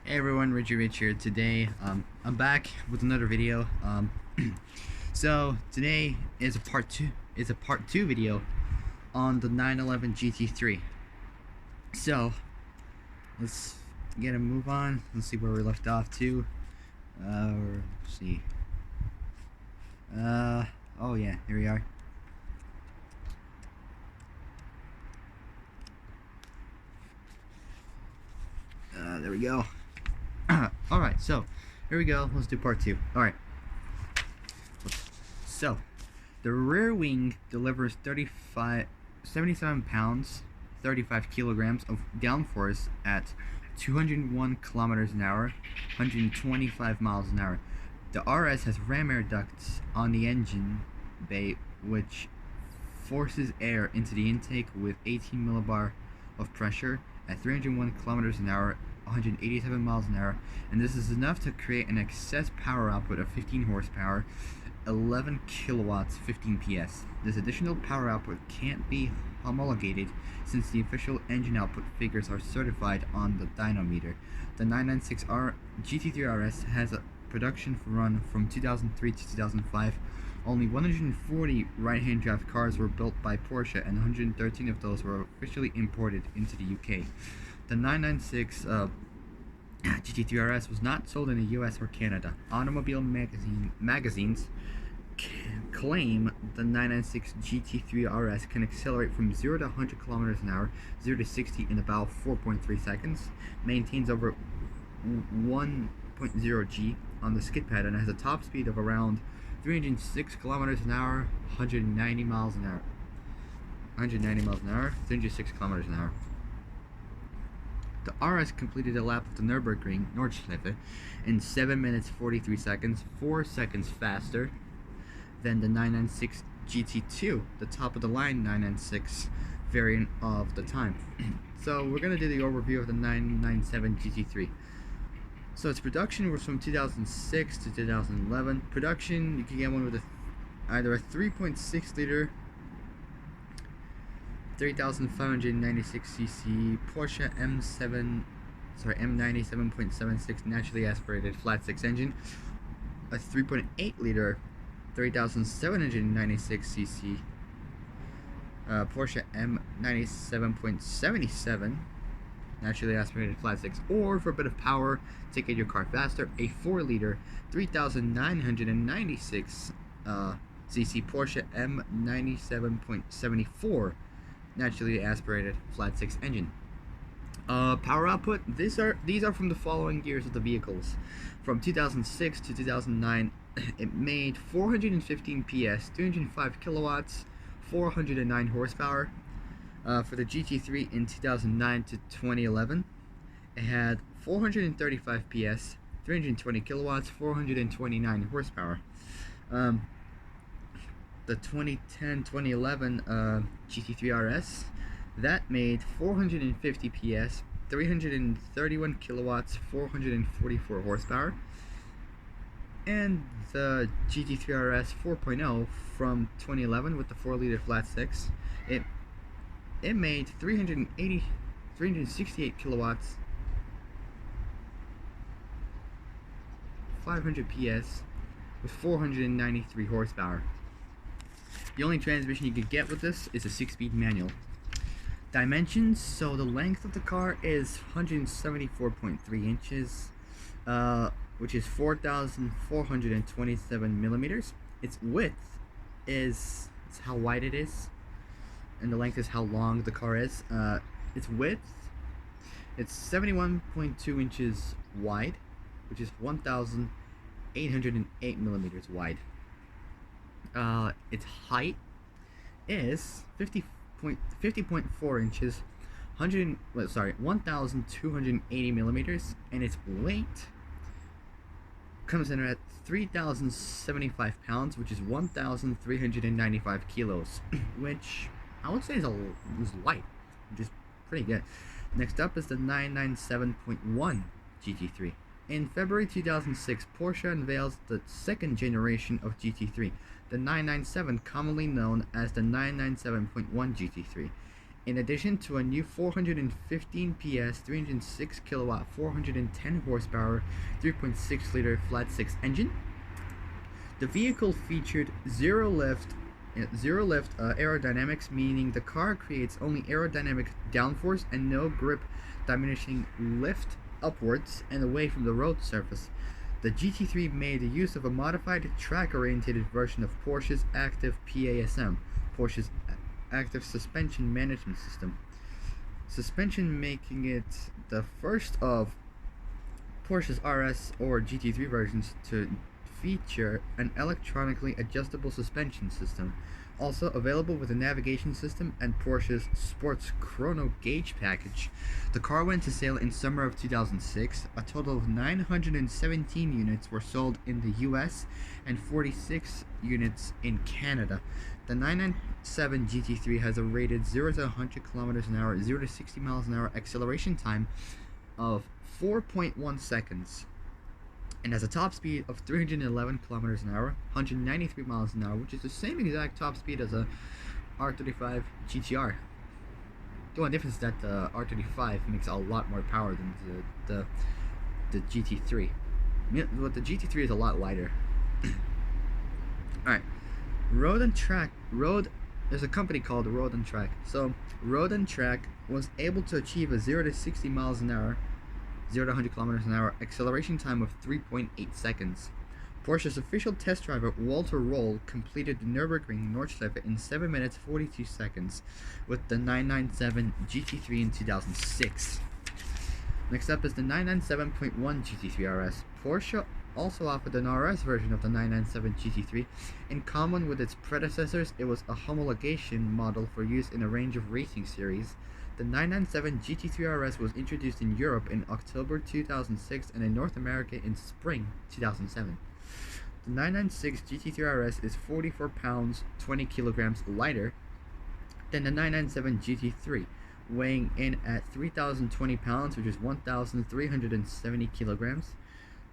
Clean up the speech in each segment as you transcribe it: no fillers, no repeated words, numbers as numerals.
Hey everyone, Richie Rich here. Today, I'm back with another video. So today is a part two. Is a part two video on the 911 GT3. So let's get a move on. Let's see where we left off to. Let's see. Oh yeah, here we are. There we go. Alright, so here we go. Let's do part two. Alright. So, the rear wing delivers 77 pounds, 35 kilograms of downforce at 201 kilometers an hour, 125 miles an hour. The RS has ram air ducts on the engine bay, which forces air into the intake with 18 millibar of pressure at 301 kilometers an hour, 187 miles an hour, and this is enough to create an excess power output of 15 horsepower, 11 kilowatts, 15 PS. This additional power output can't be homologated since the official engine output figures are certified on the dynometer. The 996R GT3 RS has a production run from 2003 to 2005. Only 140 right-hand drive cars were built by Porsche, and 113 of those were officially imported into the UK. The 996 GT3 RS was not sold in the US or Canada. Automobile magazines claim the 996 GT3 RS can accelerate from 0 to 100 kilometers an hour, 0 to 60 in about 4.3 seconds, maintains over 1.0 G on the skid pad, and has a top speed of around 306 kilometers an hour, 190 miles an hour. 306 kilometers an hour. The RS completed a lap of the Nürburgring Nordschleife in 7 minutes 43 seconds, 4 seconds faster than the 996 GT2, the top of the line 996 variant of the time. So we're going to do the overview of the 997 GT3. So its production was from 2006 to 2011. Production, you can get one with either a 3.6 liter 3,596cc Porsche M97.76 naturally aspirated flat 6 engine, a 3.8 liter 3,796cc Porsche M97.77 naturally aspirated flat 6, or for a bit of power to get your car faster, a 4 liter 3,996 cc Porsche M97.74 naturally aspirated flat 6 engine. Power output, these are from the following years of the vehicles. From 2006 to 2009, it made 415 PS, 305 kilowatts, 409 horsepower. For the GT3 in 2009 to 2011, it had 435 PS, 320 kilowatts, 429 horsepower. The 2010-2011 GT3 RS, that made 450 PS, 331 kilowatts, 444 horsepower. And the GT3 RS 4.0 from 2011 with the 4 liter flat 6, it made 368 kilowatts, 500 PS with 493 horsepower. The only transmission you could get with this is a 6-speed manual. Dimensions, so the length of the car is 174.3 inches, which is 4,427 millimeters. Its width is how wide it is, and the length is how long the car is. Its width, it's 71.2 inches wide, which is 1,808 millimeters wide. Its height is 50.4 inches, 1,280 millimeters, and its weight comes in at 3,075 pounds, which is 1,395 kilos, which I would say is light, which is pretty good. Next up is the 997.1 GT3. In February 2006, Porsche unveils the second generation of GT3, the 997, commonly known as the 997.1 GT3. In addition to a new 415 PS, 306 kilowatt, 410 horsepower, 3.6 liter flat six engine, the vehicle featured zero lift aerodynamics, meaning the car creates only aerodynamic downforce and no grip diminishing lift upwards and away from the road surface. The GT3 made use of a modified track-oriented version of Porsche's active PASM, Porsche's active suspension management system. Suspension making it the first of Porsche's RS or GT3 versions to feature an electronically adjustable suspension system, also available with a navigation system and Porsche's sports chrono gauge package. The car went to sale in summer of 2006. A total of 917 units were sold in the US and 46 units in Canada. The 997 GT3 has a rated 0 to 100 kilometers an hour, 0 to 60 miles an hour acceleration time of 4.1 seconds, and has a top speed of 311 kilometers an hour, 193 miles an hour, which is the same exact top speed as a R35 GTR. The only difference is that the R35 makes a lot more power than the GT3. But the GT3 is a lot lighter. Alright, there's a company called Road and Track. So Road and Track was able to achieve a 0 to 60 miles an hour, 0 to 100 kilometers an hour acceleration time of 3.8 seconds. Porsche's official test driver Walter Roll completed the Nürburgring Nordschleife in 7 minutes 42 seconds with the 997 GT3 in 2006. Next up is the 997.1 GT3 RS. Porsche also offered an RS version of the 997 GT3. In common with its predecessors, it was a homologation model for use in a range of racing series. The 997 GT3 RS was introduced in Europe in October 2006 and in North America in spring 2007. The 996 GT3 RS is 44 pounds, 20 kilograms lighter than the 997 GT3, weighing in at 3,020 pounds, which is 1,370 kilograms.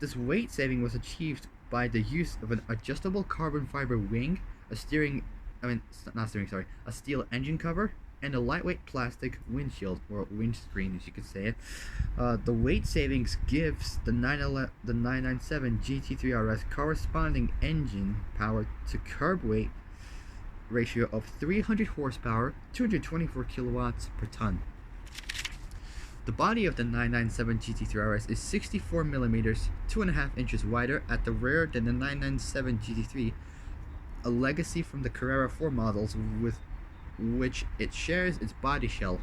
This weight saving was achieved by the use of an adjustable carbon fiber wing, a steel engine cover, and a lightweight plastic windshield, or windscreen as you could say it. The weight savings gives the 997 GT3 RS corresponding engine power to curb weight ratio of 300 horsepower, 224 kilowatts per ton. The body of the 997 GT3 RS is 64 millimeters, 2.5 inches wider at the rear than the 997 GT3, a legacy from the Carrera 4 models with which it shares its body shell.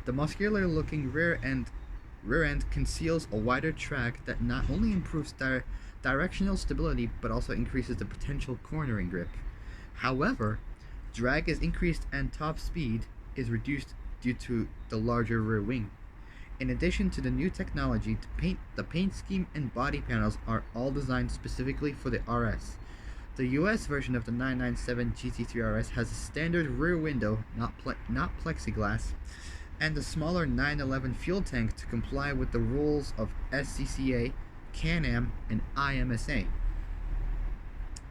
The muscular-looking rear end conceals a wider track that not only improves directional stability but also increases the potential cornering grip. However, drag is increased and top speed is reduced due to the larger rear wing. In addition to the new technology, the paint scheme and body panels are all designed specifically for the RS. The US version of the 997 GT3 RS has a standard rear window, not plexiglass, and a smaller 911 fuel tank to comply with the rules of SCCA, Can-Am, and IMSA,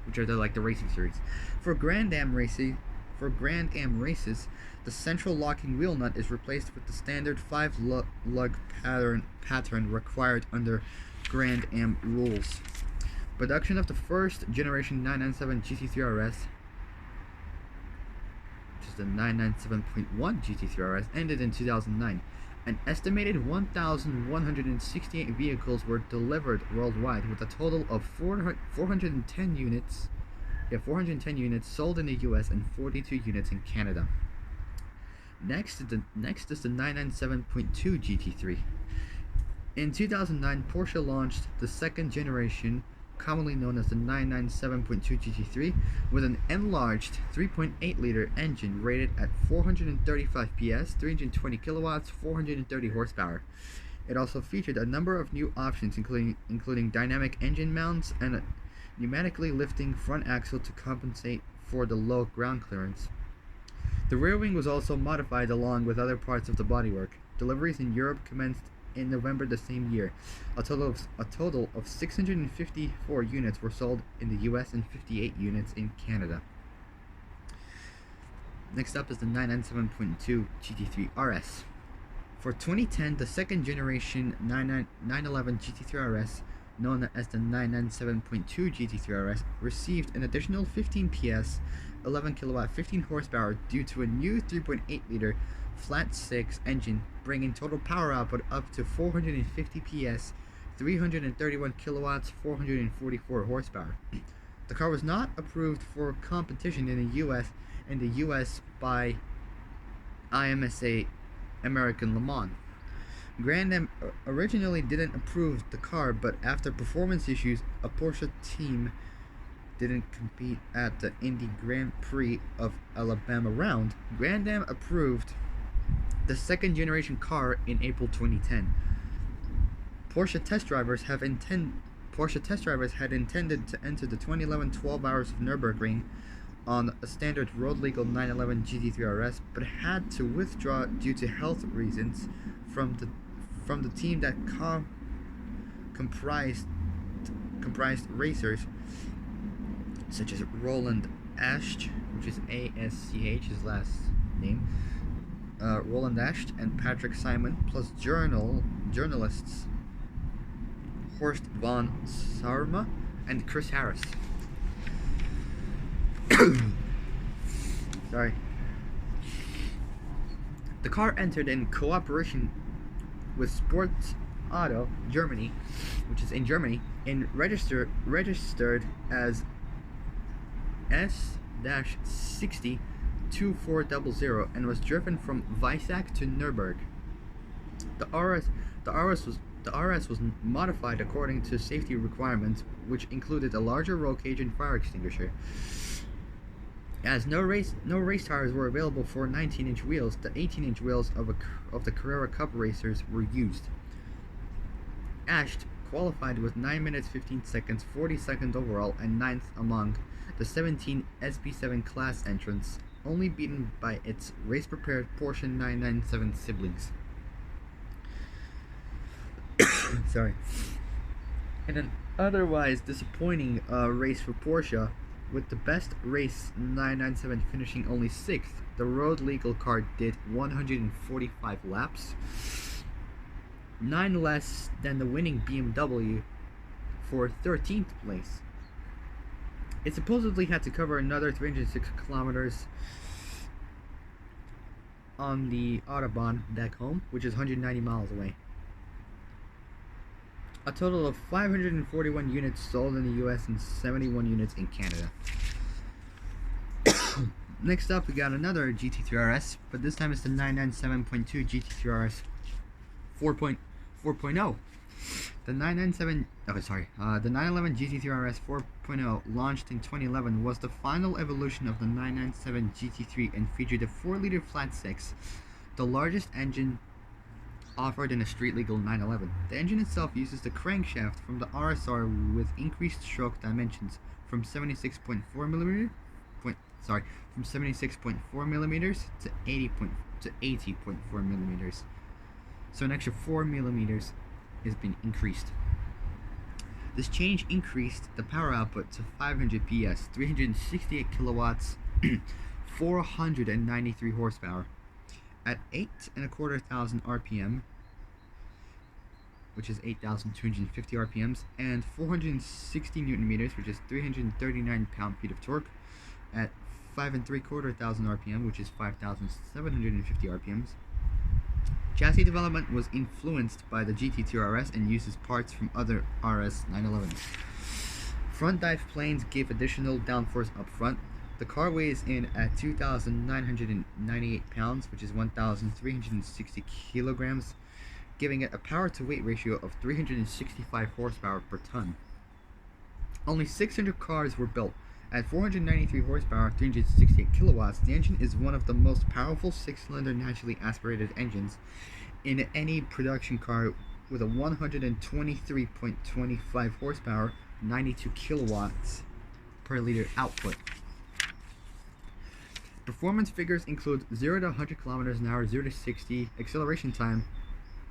which are the racing series. For Grand Am races, the central locking wheel nut is replaced with the standard 5-lug pattern required under Grand Am rules. Production of the first generation 997 GT3 RS, which is the 997.1 GT3 RS, ended in 2009. An estimated 1,168 vehicles were delivered worldwide, with a total of 410 units sold in the US and 42 units in Canada. Next is the 997.2 GT3. In 2009, Porsche launched the second generation, commonly known as the 997.2 GT3, with an enlarged 3.8-liter engine rated at 435 PS, 320 kilowatts, 430 horsepower. It also featured a number of new options, including dynamic engine mounts and a pneumatically lifting front axle to compensate for the low ground clearance. The rear wing was also modified along with other parts of the bodywork. Deliveries in Europe commenced in November the same year. A total of 654 units were sold in the US and 58 units in Canada. Next up is the 997.2 GT3 RS. For 2010, the second generation 911 GT3 RS, known as the 997.2 GT3 RS, received an additional 15 PS, 11 kilowatt, 15 horsepower due to a new 3.8 liter flat 6 engine, bringing total power output up to 450 PS, 331 kilowatts, 444 horsepower. The car was not approved for competition in the US by IMSA American Le Mans. Grand Am originally didn't approve the car, but after performance issues, a Porsche team didn't compete at the Indy Grand Prix of Alabama round. Grand Am approved the second generation car in April 2010. Porsche test drivers had intended to enter the 2011 12 Hours of Nürburgring on a standard road legal 911 GT3 RS, but had to withdraw due to health reasons from the team that comprised racers such as Roland Ascht, which is ASCH, his last name, Roland Ascht and Patrick Simon, plus journalists Horst von Sarma and Chris Harris. Sorry. The car entered in cooperation with Sports Auto Germany, which is in Germany, and registered as S-602400 and was driven from Weissach to Nürburgring. The RS was modified according to safety requirements, which included a larger roll cage and fire extinguisher. As no race tires were available for 19-inch wheels, the 18-inch wheels of the Carrera Cup racers were used. Ascht qualified with 9 minutes 15 seconds, 42nd overall, and 9th among the 17 SB7 class entrants, only beaten by its race-prepared Porsche 997 siblings. Sorry. In an otherwise disappointing race for Porsche, with the best race 997 finishing only 6th, the road legal car did 145 laps, 9 less than the winning BMW for 13th place. It supposedly had to cover another 306 kilometers on the Autobahn back home, which is 190 miles away. A total of 541 units sold in the US and 71 units in Canada. Next up, we got another GT3 RS, but this time it's the 997.2 GT3 RS 4.0. The 911 GT3 RS 4.0, launched in 2011, was the final evolution of the 997 GT3 and featured a 4-liter flat 6, the largest engine offered in a street-legal 911. The engine itself uses the crankshaft from the RSR with increased stroke dimensions from 76.4 millimeters to 80.4 millimeters. So an extra 4 millimeters has been increased. This change increased the power output to 500 PS, 368 kilowatts, 493 horsepower. At 8,250 RPM, which is 8,250 RPMs, and 460 Newton meters, which is 339 pound-feet of torque, at 5,350 RPM, which is 5,750 RPMs. Chassis development was influenced by the GT2 RS and uses parts from other RS 911s. Front dive planes give additional downforce up front. The car weighs in at 2,998 pounds, which is 1,360 kilograms, giving it a power-to-weight ratio of 365 horsepower per ton. Only 600 cars were built. At 493 horsepower, 368 kilowatts, the engine is one of the most powerful 6-cylinder naturally aspirated engines in any production car, with a 123.25 horsepower, 92 kilowatts per liter output. Performance figures include 0 to 100 kilometers an hour, 0 to 60, acceleration time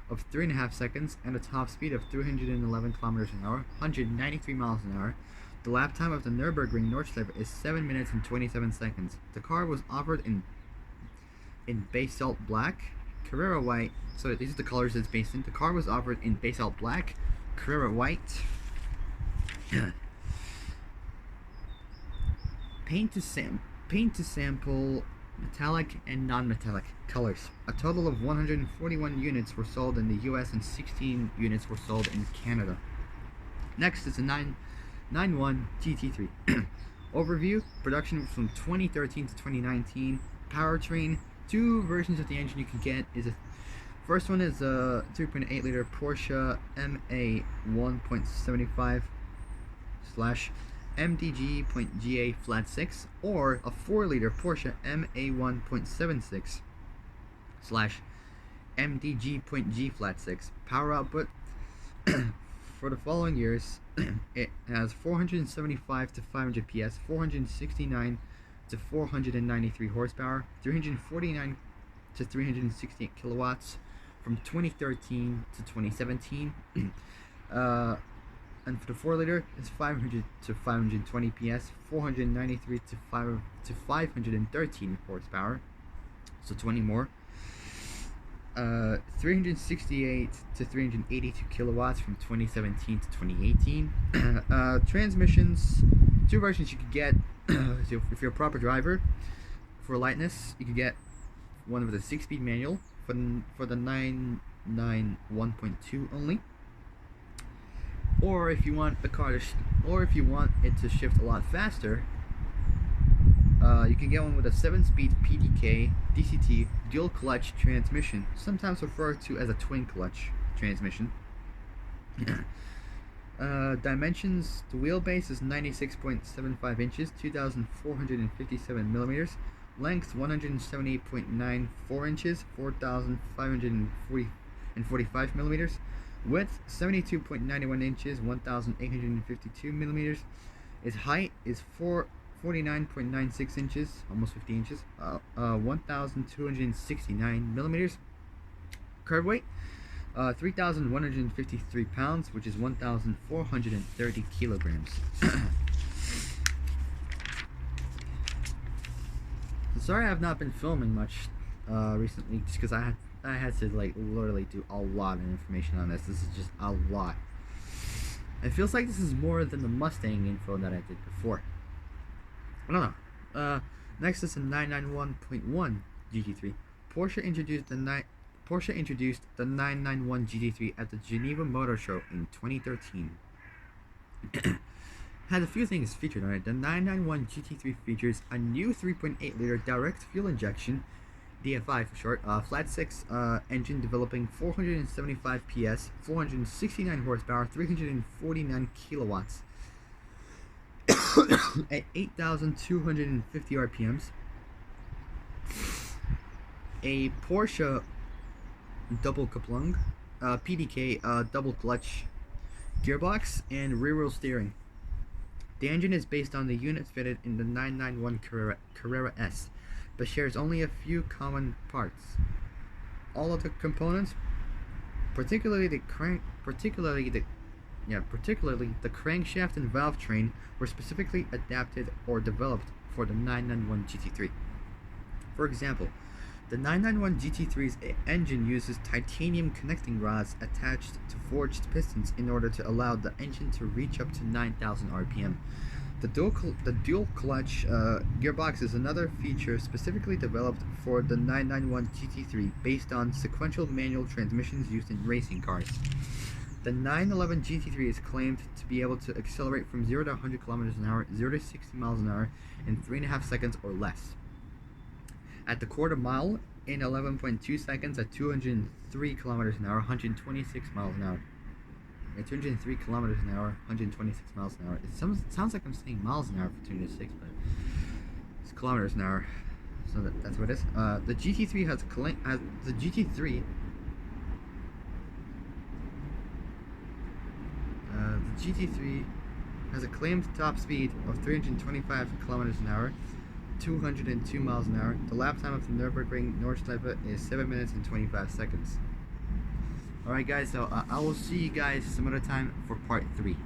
of 3.5 seconds, and a top speed of 311 kilometers an hour, 193 miles an hour. The lap time of the Nürburgring Nordschleife is 7 minutes and 27 seconds. The car was offered in in basalt black, Carrera white. So these are the colors it's based in. The car was offered in basalt black, Carrera white, paint to sample, metallic and non-metallic colors. A total of 141 units were sold in the US and 16 units were sold in Canada. Next is the 991 GT3. Overview, production from 2013 to 2019. Powertrain, two versions of the engine you can get. First one is a 3.8 liter Porsche MA 1.75 slash MDG.GA flat 6, or a 4 liter Porsche MA 1.76 slash MDG.G flat 6. Power output for the following years, it has 475 to 500 PS, 469 to 493 horsepower, 349 to 368 kilowatts from 2013 to 2017. And for the 4 liter, it's 500 to 520 PS, 493 to 513 horsepower, so 20 more. 368 to 382 kilowatts from 2017 to 2018. Transmissions, two versions you could get. So if you're a proper driver. For lightness, you could get one with a 6-speed manual for the 991.2 only. Or if you want the car to, or if you want it to shift a lot faster, you can get one with a 7-speed PDK DCT dual clutch transmission, sometimes referred to as a twin clutch transmission. Dimensions: the wheelbase is 96.75 inches, 2,457 millimeters. Length 178.94 inches, 4,545 millimeters. Width 72.91 inches, 1,852 millimeters. Its height is 49.96 inches, almost 50 inches, 1,269 millimeters. Curb weight 3,153 pounds, which is 1,430 kilograms. Sorry I've not been filming much recently, just because I had to like literally do a lot of information on this. This is just a lot. It feels like this is more than the Mustang info that I did before. I don't know. Next is the 991.1 GT3. Porsche introduced the 991 GT3 at the Geneva Motor Show in 2013. Has a few things featured on it. The 991 GT3 features a new 3.8 liter direct fuel injection, DFI for short, flat 6 engine developing 475 PS, 469 horsepower, 349 kilowatts at 8,250 RPMs. A Porsche double Kupplung, PDK double clutch gearbox, and rear wheel steering. The engine is based on the units fitted in the 991 Carrera S, but shares only a few common parts. All of the components, particularly the crankshaft and valve train, were specifically adapted or developed for the 991 GT3. For example, the 991 GT3's engine uses titanium connecting rods attached to forged pistons in order to allow the engine to reach up to 9,000 RPM. The dual clutch gearbox is another feature specifically developed for the 991 GT3 based on sequential manual transmissions used in racing cars. The 911 GT3 is claimed to be able to accelerate from 0 to 100 km an hour, 0 to 60 miles an hour in 3.5 seconds or less. At the quarter mile in 11.2 seconds at 203 kilometers an hour, 126 miles an hour. At 203 kilometers an hour, 126 miles an hour. It sounds like I'm saying miles an hour for 206, but it's kilometers an hour. So that's what it is. The GT3 has the GT3 has a claimed top speed of 325 kilometers an hour, 202 miles an hour. The lap time of the Nürburgring Nordschleife is 7 minutes and 25 seconds. Alright guys, so I will see you guys some other time for part 3.